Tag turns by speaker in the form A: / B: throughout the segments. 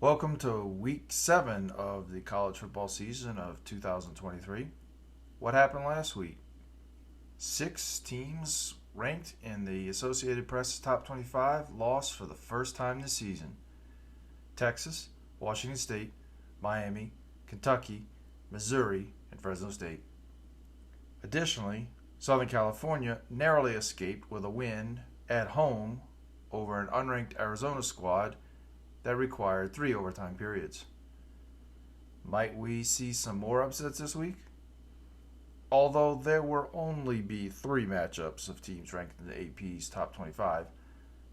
A: Welcome to week 7 of the college football season of 2023. What happened last week? 6 teams ranked in the Associated Press top 25 lost for the first time this season. Texas, Washington State, Miami, Kentucky, Missouri, and Fresno State. Additionally, Southern California narrowly escaped with a win at home over an unranked Arizona squad that required 3 overtime periods. Might we see some more upsets this week? Although there will only be 3 matchups of teams ranked in the AP's top 25,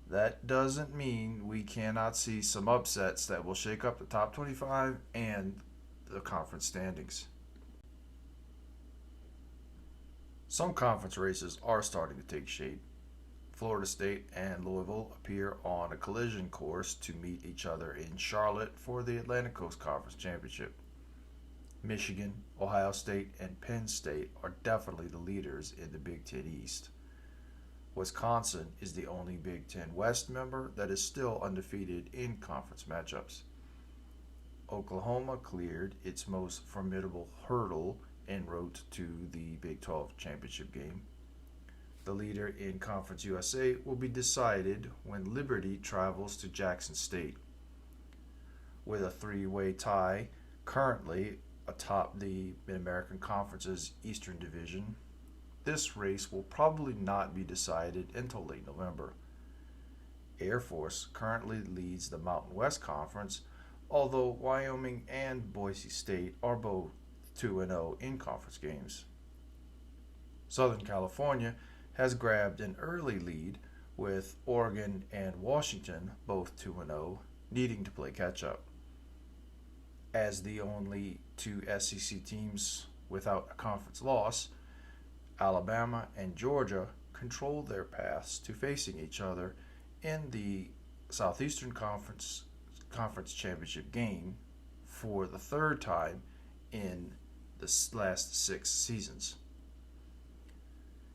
A: that doesn't mean we cannot see some upsets that will shake up the top 25 and the conference standings. Some conference races are starting to take shape. Florida State and Louisville appear on a collision course to meet each other in Charlotte for the Atlantic Coast Conference Championship. Michigan, Ohio State, and Penn State are definitely the leaders in the Big Ten East. Wisconsin is the only Big Ten West member that is still undefeated in conference matchups. Oklahoma cleared its most formidable hurdle en route to the Big 12 championship game. The leader in Conference USA will be decided when Liberty travels to Jackson State. With a 3-way tie currently atop the Mid-American Conference's Eastern Division, this race will probably not be decided until late November. Air Force currently leads the Mountain West Conference, although Wyoming and Boise State are both 2-0 in conference games. Southern California has grabbed an early lead, with Oregon and Washington both 2-0, needing to play catch-up. As the only 2 SEC teams without a conference loss, Alabama and Georgia control their paths to facing each other in the Southeastern Conference Championship game for the 3rd time in the last 6 seasons.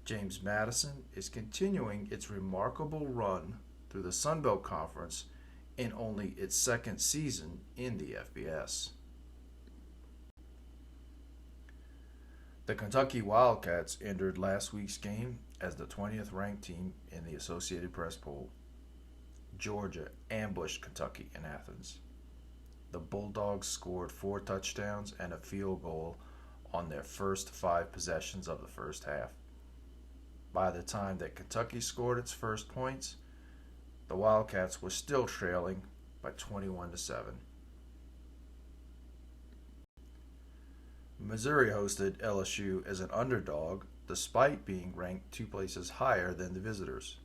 A: James Madison is continuing its remarkable run through the Sun Belt Conference in only its 2nd season in the FBS. The Kentucky Wildcats entered last week's game as the 20th ranked team in the Associated Press poll. Georgia ambushed Kentucky in Athens. The Bulldogs scored 4 touchdowns and a field goal on their first 5 possessions of the first half. By the time that Kentucky scored its first points, the Wildcats were still trailing by 21-7. Missouri hosted LSU as an underdog despite being ranked 2 places higher than the visitors.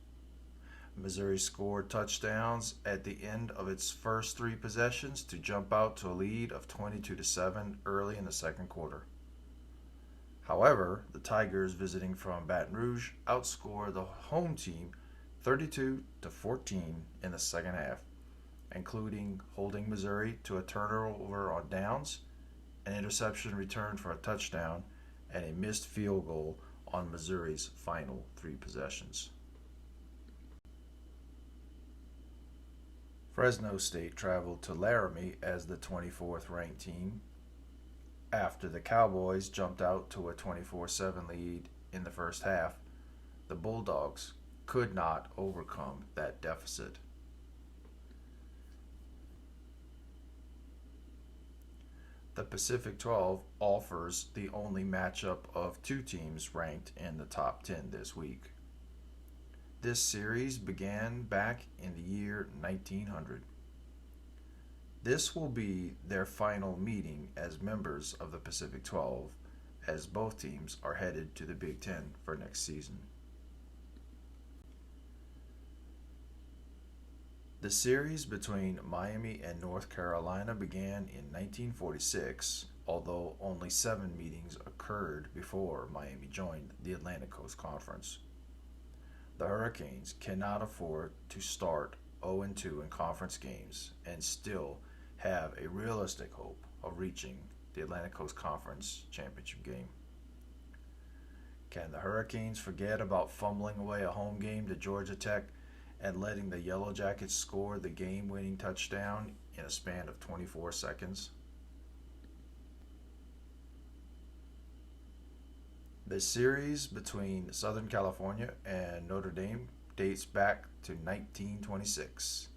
A: Missouri scored touchdowns at the end of its first 3 possessions to jump out to a lead of 22-7 early in the second quarter. However, the Tigers, visiting from Baton Rouge, outscored the home team 32-14 in the second half, including holding Missouri to a turnover on downs, an interception returned for a touchdown, and a missed field goal on Missouri's final 3 possessions. Fresno State traveled to Laramie as the 24th ranked team after the Cowboys jumped out to a 24-7 lead in the first half. The Bulldogs could not overcome that deficit. The Pacific 12 offers the only matchup of 2 teams ranked in the top 10 this week. This series began back in the year 1900. This will be their final meeting as members of the Pacific 12, as both teams are headed to the Big Ten for next season. The series between Miami and North Carolina began in 1946, although only 7 meetings occurred before Miami joined the Atlantic Coast Conference. The Hurricanes cannot afford to start 0-2 in conference games and still have a realistic hope of reaching the Atlantic Coast Conference Championship game. Can the Hurricanes forget about fumbling away a home game to Georgia Tech and letting the Yellow Jackets score the game winning touchdown in a span of 24 seconds. The series between Southern California and Notre Dame dates back to 1926.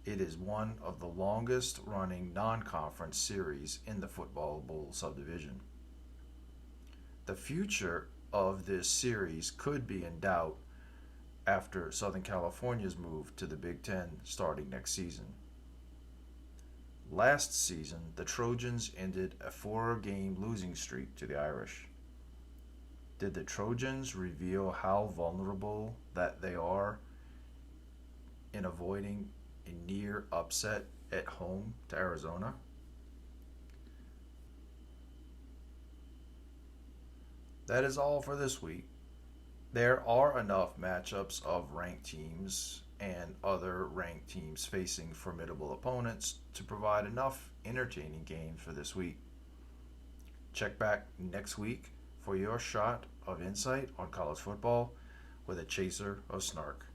A: It is one of the longest running non conference series in the Football Bowl subdivision. The future of this series could be in doubt after Southern California's move to the Big Ten starting next season. Last season, the Trojans ended a 4-game losing streak to the Irish. Did the Trojans reveal how vulnerable that they are in avoiding a near upset at home to Arizona? That is all for this week. There are enough matchups of ranked teams and other ranked teams facing formidable opponents to provide enough entertaining games for this week. Check back next week for your shot of insight on college football with a chaser of snark.